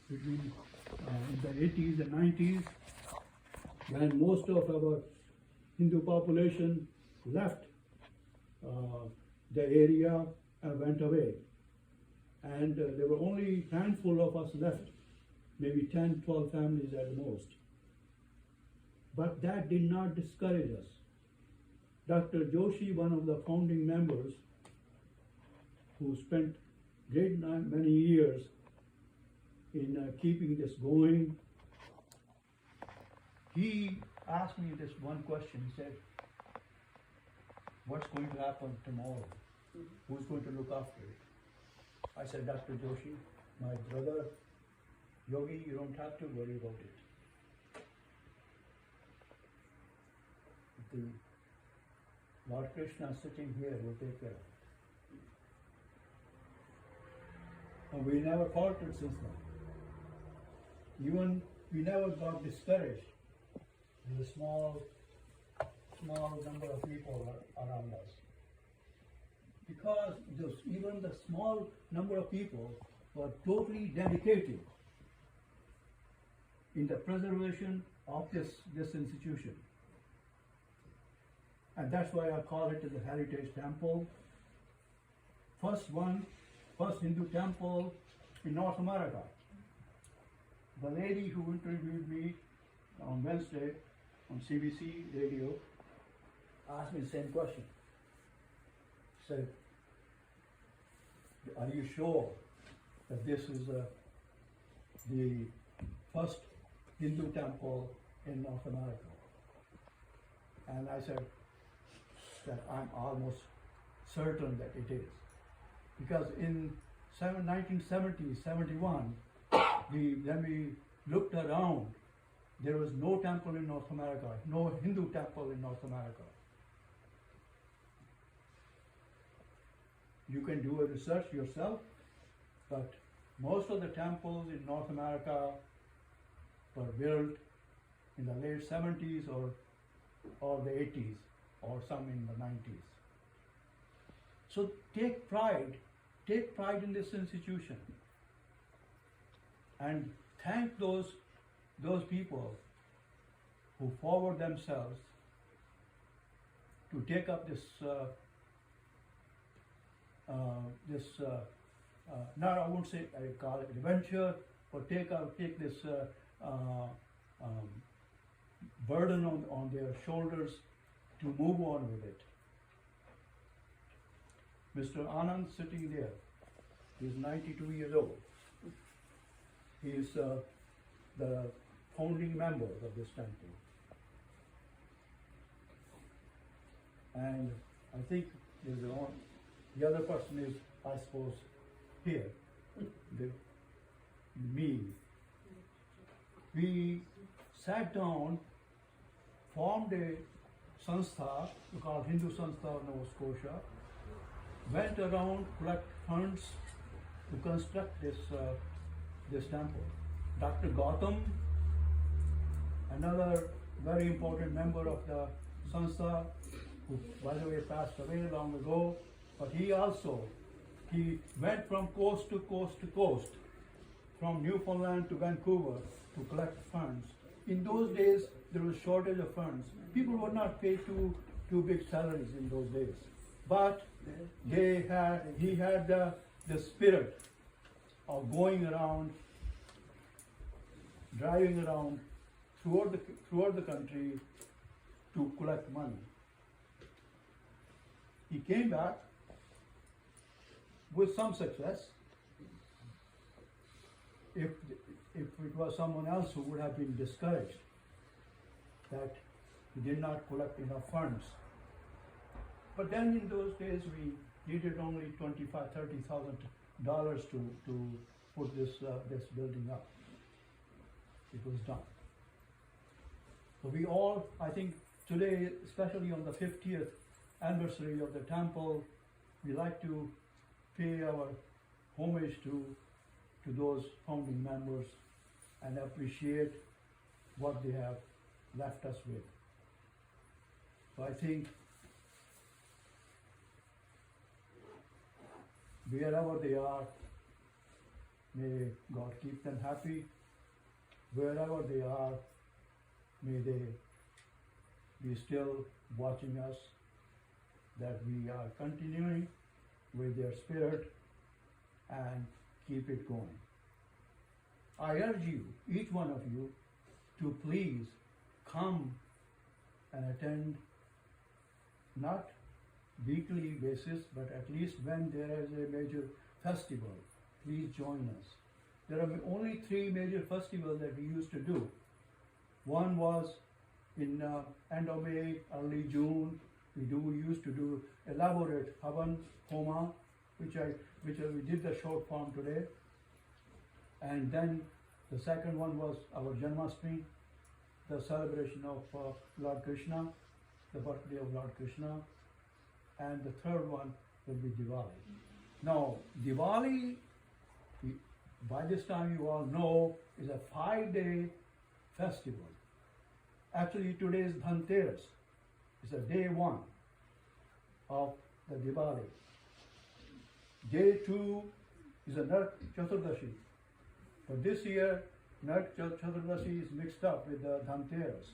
between in the 80s and 90s, when most of our Hindu population left the area and went away. And there were only a handful of us left, maybe 10, 12 families at the most. But that did not discourage us. Dr. Joshi, one of the founding members, who spent many years in keeping this going, he asked me this one question. He said, "What's going to happen tomorrow? Who's going to look after it?" I said, "Dr. Joshi, my brother Yogi, you don't have to worry about it. The Lord Krishna sitting here will take care of it." And we never faltered since then. Even we never got discouraged. There's a small number of people around us. Because even the small number of people were totally dedicated in the preservation of this institution. And that's why I call it the Heritage Temple. First Hindu temple in North America. The lady who interviewed me on Wednesday on CBC radio asked me the same question. Said, "Are you sure that this is the first Hindu temple in North America?" And I said that I'm almost certain that it is. Because in 1970, 71, when we looked around, there was no temple in North America, no Hindu temple in North America. You can do a research yourself, but most of the temples in North America were built in the late 70s or the 80s, or some in the 90s. So take pride in this institution, and thank those people who forward themselves to take up this now I won't say I call it adventure, but take this burden on their shoulders to move on with it. Mr. Anand sitting there, he's 92 years old. He is the founding member of this temple. And I think the other person is, I suppose, here, me. We sat down, formed a sanstha, called Hindu Sanstha of Nova Scotia, went around, collect funds to construct this temple. Dr. Gautam, another very important member of the sanstha, who by the way passed away long ago, but he went from coast to coast to coast, from Newfoundland to Vancouver to collect funds. In those days, there was shortage of funds. People would not pay too big salaries in those days. But he had the spirit of going around, driving around throughout the country to collect money. He came back with some success. If it was someone else who would have been discouraged that he did not collect enough funds. But then in those days we needed only $25,000-$30,000 to put this building up. It was done. So we all, I think today, especially on the 50th anniversary of the temple, we like to pay our homage to those founding members and appreciate what they have left us with. So I think wherever they are, May God keep them happy. Wherever they are, may they be still watching us, that we are continuing with their spirit and keep it going. I urge you, each one of you, to please come and attend, not weekly basis, but at least when there is a major festival, please join us. There are only 3 major festivals that we used to do. One was in end of May, early June. We used to do elaborate Havan Homa, which we did the short form today. And then the second one was our Janmashtami, the celebration of Lord Krishna, the birthday of Lord Krishna. And the third one will be Diwali. Now, Diwali, by this time you all know, is a 5-day festival. Actually, today is Dhanteras. It's a day 1 of the Diwali. Day 2 is a Narak Chaturdashi. But this year, Narak Chaturdashi is mixed up with the Dhanteras.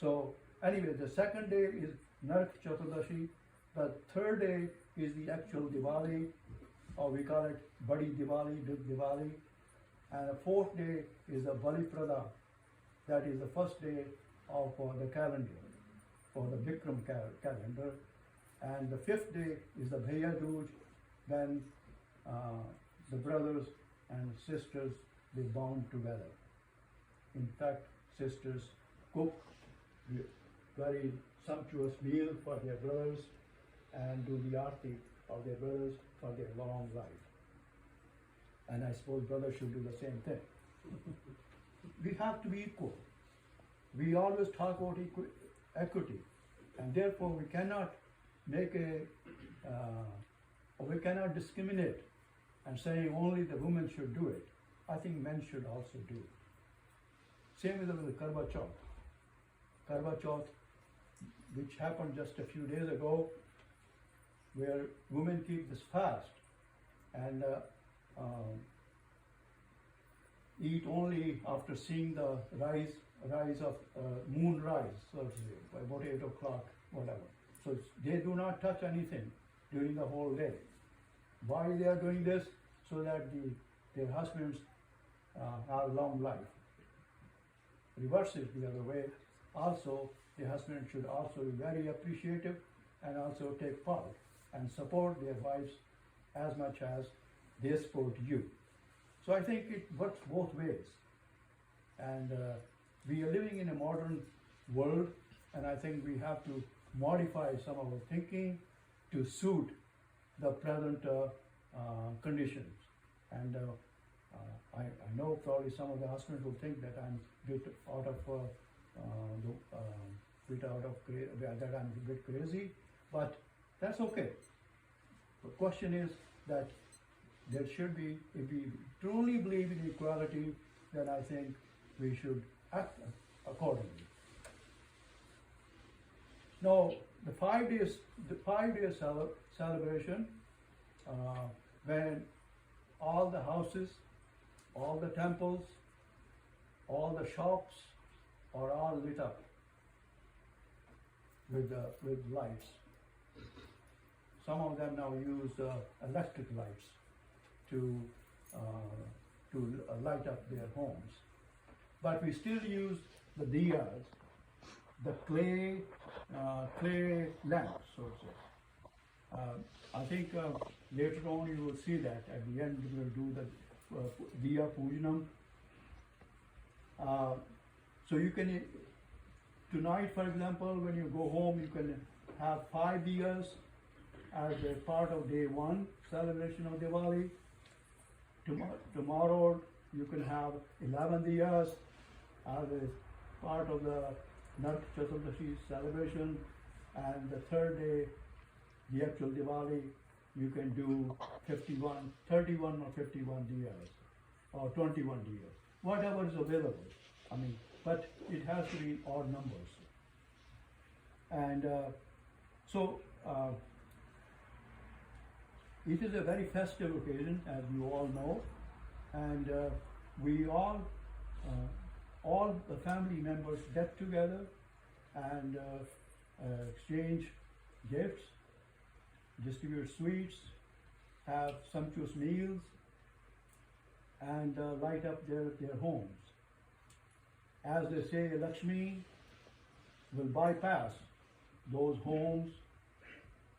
So anyway, the second day is Narak Chaturdashi. The third day is the actual Diwali, or we call it Badi Diwali, Big Diwali. And the fourth day is the Bali Prada. That is the first day of the calendar, or the Bikram calendar. And the fifth day is the Bhaiya Dooj. Then the brothers and sisters, they bound together. In fact, sisters cook very sumptuous meal for their brothers and do the aarti of their brothers for their long life. And I suppose brothers should do the same thing. We have to be equal. We always talk about equity, and therefore we cannot make we cannot discriminate and say only the women should do it. I think men should also do it. Same with the Karva Chauth. Karva Chauth, which happened just a few days ago, where women keep this fast and eat only after seeing the rise of moon rise, so to say, by about 8 o'clock, whatever. So they do not touch anything during the whole day. Why they are doing this? So that their husbands have long life. Reverse it the other way. Also, the husband should also be very appreciative and also take part and support their wives as much as they support you. So I think it works both ways. And we are living in a modern world, and I think we have to modify some of our thinking to suit the present conditions. And I know probably some of the husbands will think that I'm a bit out of that I'm a bit crazy, but that's okay. The question is that there should be, if we truly believe in equality, then I think we should act accordingly. Now, the 5 days celebration, when all the houses, all the temples, all the shops are all lit up with lights. Some of them now use electric lights to light up their homes. But we still use the diyas, the clay lamps, so to say. I think later on you will see that at the end we will do the diya pujanam. So you can, tonight for example, when you go home, you can have 5 diyas as a part of day 1 celebration of Diwali. Tomorrow you can have 11 diyas as a part of the Narak Chaturdashi celebration, and the third day, the actual Diwali, you can do 31 or 51 diyas, or 21 diyas, whatever is available. I mean, but it has to be odd numbers. And it is a very festive occasion, as you all know, and we all the family members get together and exchange gifts, distribute sweets, have sumptuous meals, and light up their homes. As they say, Lakshmi will bypass those homes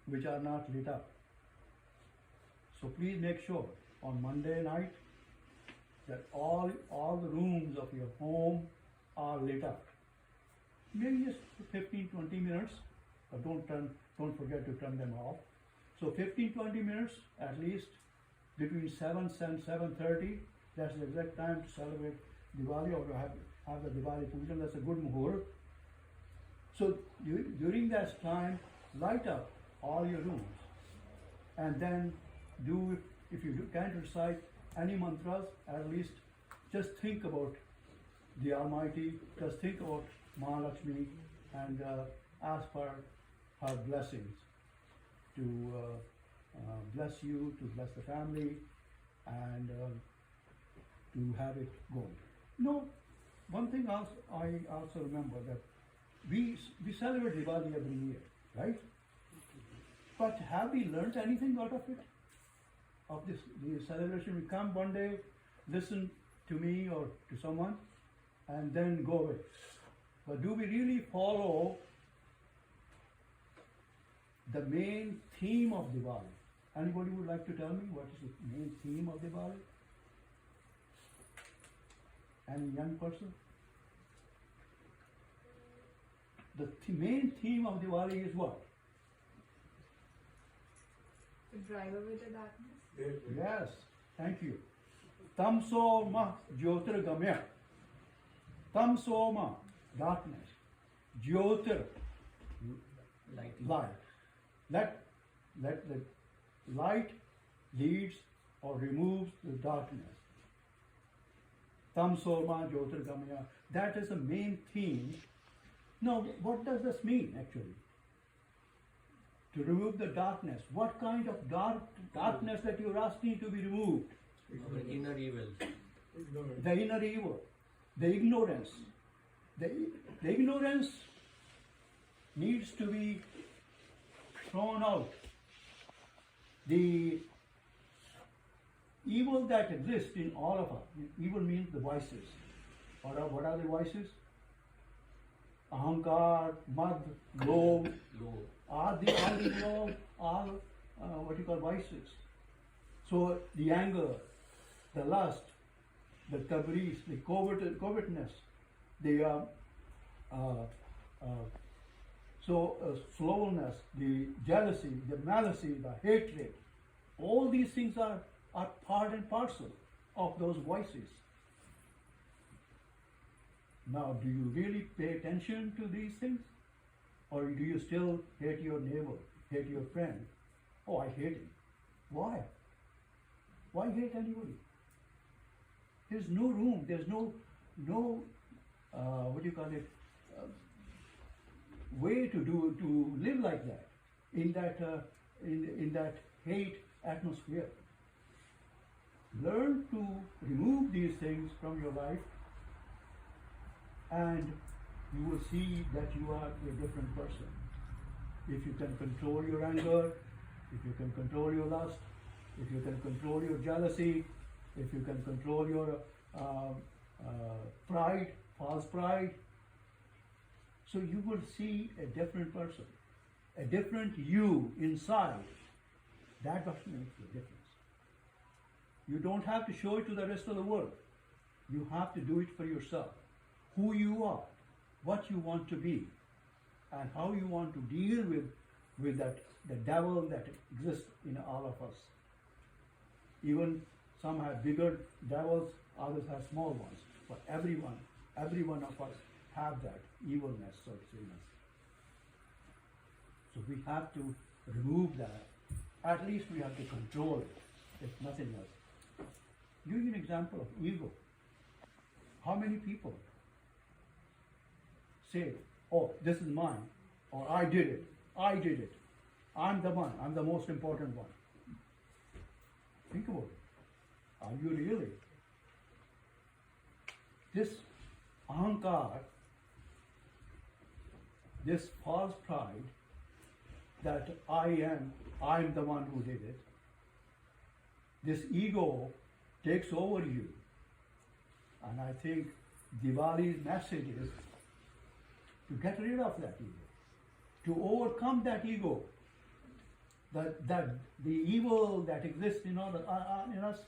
which are not lit up. So please make sure on Monday night that all the rooms of your home are lit up. Maybe just 15-20 minutes, but don't forget to turn them off. So 15-20 minutes at least between 7 and 7:30. That's the exact time to celebrate Diwali or to have the Diwali Pujan. That's a good muhurt. So during that time, light up all your rooms, and then if you can't recite any mantras, at least just think about the Almighty, just think about Mahalakshmi, and ask for her blessings to bless you, to bless the family, and to have it going. No, one thing else I also remember that we celebrate Diwali every year, right? But have we learned anything out of it? Of the celebration, we come one day, listen to me or to someone, and then go away. But do we really follow the main theme of Diwali? Anybody would like to tell me what is the main theme of Diwali? Any young person? The main theme of Diwali is what? To drive away the darkness. Yes, thank you. Tamso ma jyotirgamya. Tamso ma, darkness. Jyotir, light. Let the light leads or removes the darkness. Tamso ma jyotirgamya. That is the main theme. Now, what does this mean actually? To remove the darkness. What kind of darkness that you're asking to be removed? Our inner evil. The inner evil, the ignorance. The ignorance needs to be thrown out. The evil that exists in all of us, evil means the vices. What are the vices? Ahankar, mad, lobh, all these are what you call vices. So the anger, the lust, the tabriz, the covetousness, the slowness, the jealousy, the malice, the hatred, all these things are part and parcel of those vices. Now, do you really pay attention to these things? Or do you still hate your neighbor, hate your friend? Oh, I hate him. Why? Why hate anybody? There's no room, there's no way to live like that, in that hate atmosphere. Learn to remove these things from your life, and you will see that you are a different person. If you can control your anger, if you can control your lust, if you can control your jealousy, if you can control your pride, false pride, so you will see a different person, a different you inside. That what makes the difference. You don't have to show it to the rest of the world. You have to do it for yourself. Who you are, what you want to be, and how you want to deal with the devil that exists in all of us. Even some have bigger devils, others have small ones. But every one of us have that evilness, so to say. So we have to remove that. At least we have to control it, if nothing else. Give you an example of evil. How many people say, oh, this is mine, or I did it, I'm the one, I'm the most important one. Think about it. Are you really? this ahankar, this false pride that I'm the one who did it, this ego takes over you. And I think Diwali's message is to get rid of that ego, to overcome that ego, that the evil that exists in us,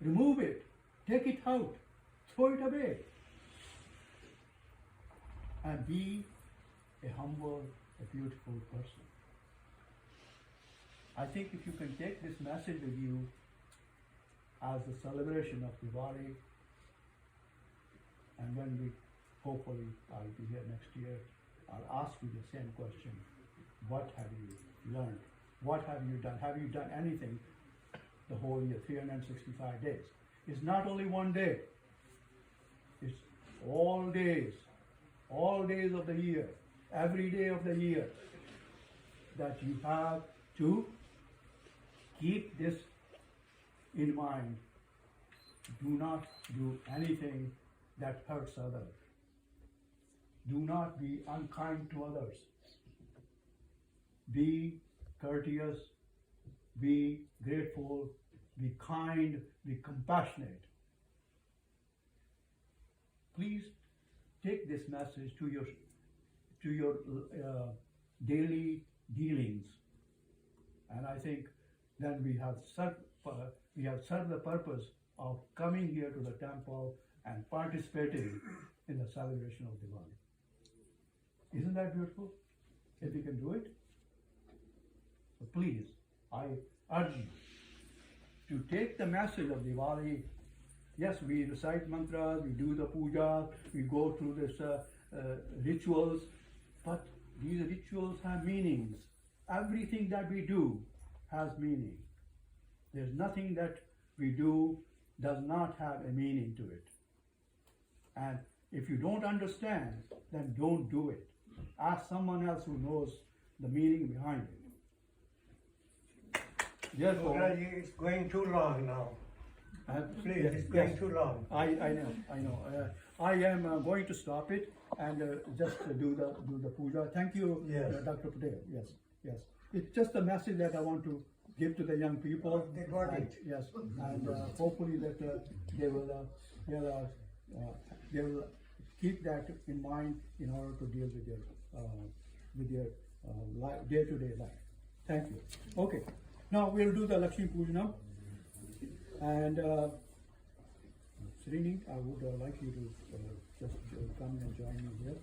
remove it, take it out, throw it away, and be a humble, a beautiful person. I think if you can take this message with you as a celebration of Diwali, and when we, hopefully, I'll be here next year, I'll ask you the same question. What have you learned? What have you done? Have you done anything the whole year, 365 days? It's not only one day. It's all days of the year, every day of the year, that you have to keep this in mind. Do not do anything that hurts others. Do not be unkind to others. Be courteous, be grateful, be kind, be compassionate. Please take this message to your daily dealings, and I think then we have served the purpose of coming here to the temple and participating in the celebration of Diwali. Isn't that beautiful? If we can do it, so please, I urge you to take the message of Diwali. Yes, we recite mantras, we do the puja, we go through this rituals, but these rituals have meanings. Everything that we do has meaning. There's nothing that we do does not have a meaning to it. And if you don't understand, then don't do it. Ask someone else who knows the meaning behind it. Yes, Maharaj, it's going too long now. Please, yes, it's going yes. too long. I know. I am going to stop it and just do the puja. Thank you, Yes. Dr. Patel. Yes. It's just a message that I want to give to the young people. They got And, it. yes, and hopefully that they will keep that in mind in order to deal with their day-to-day life. Thank you. Okay, now we'll do the Lakshmi Puja now. And Srini, I would like you to just come and join me here.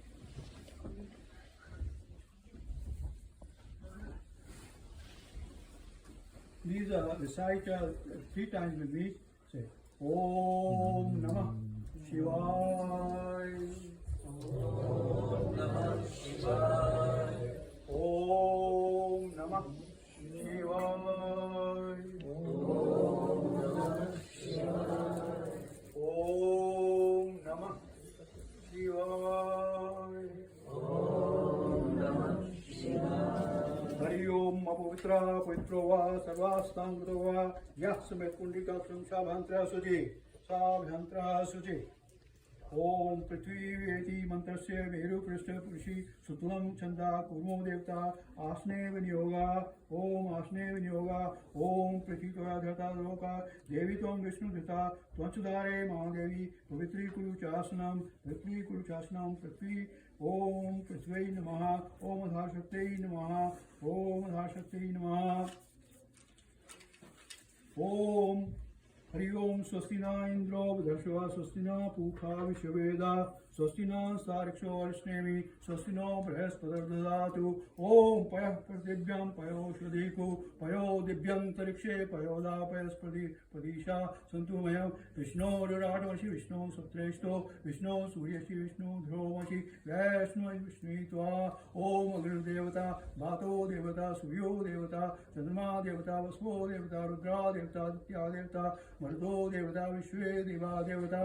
Please recite 3 times with me. Say, Om Namah Shivaya. Om Namah Shivaya. Om Namah Shivaya. Om Namah Shivaya. Hari Om Apavitra Pavitro Va Sarvastangro Va Yasme Kundika Shamshabhantra Suji Sabhantra Suji Om Prithvi Veti Mantrasya Veru Krishna Purushi Sutulam Chanda Kurmo Devta Asne Vinyoga Om Asne Vinyoga Om Prithitva Dhata Loka Devi Tom Vishnu Dhata Twachudare Mahadevi Pavitri Kuru Chasanam Prithvi Om Prithvai Namaha Om Adhar Shakti Namaha Om Adhar Shakti Namaha Om Hari Om Swastina Indro Vidharshava Swastina Pukha Vishvaveda Swastina Sariksho Arishnemi Swastino Brahespada Dadatu Om Payah Pradibhyam Payo Shadiku Payo Dibhyam Tarikshe Payoda Payas Pradisha Santumayam Vishnu Radavashi Vishnu Satreshto Vishnu Suryashi Vishnu Dhrovashi Vaishnu Vishnitva Om Agru Devata Bhato Devata Suryo Devata Chandrima Devata Vasmo Devata Rudra Devata Ditya Devata Mardo Devata Vishwe Deva Devata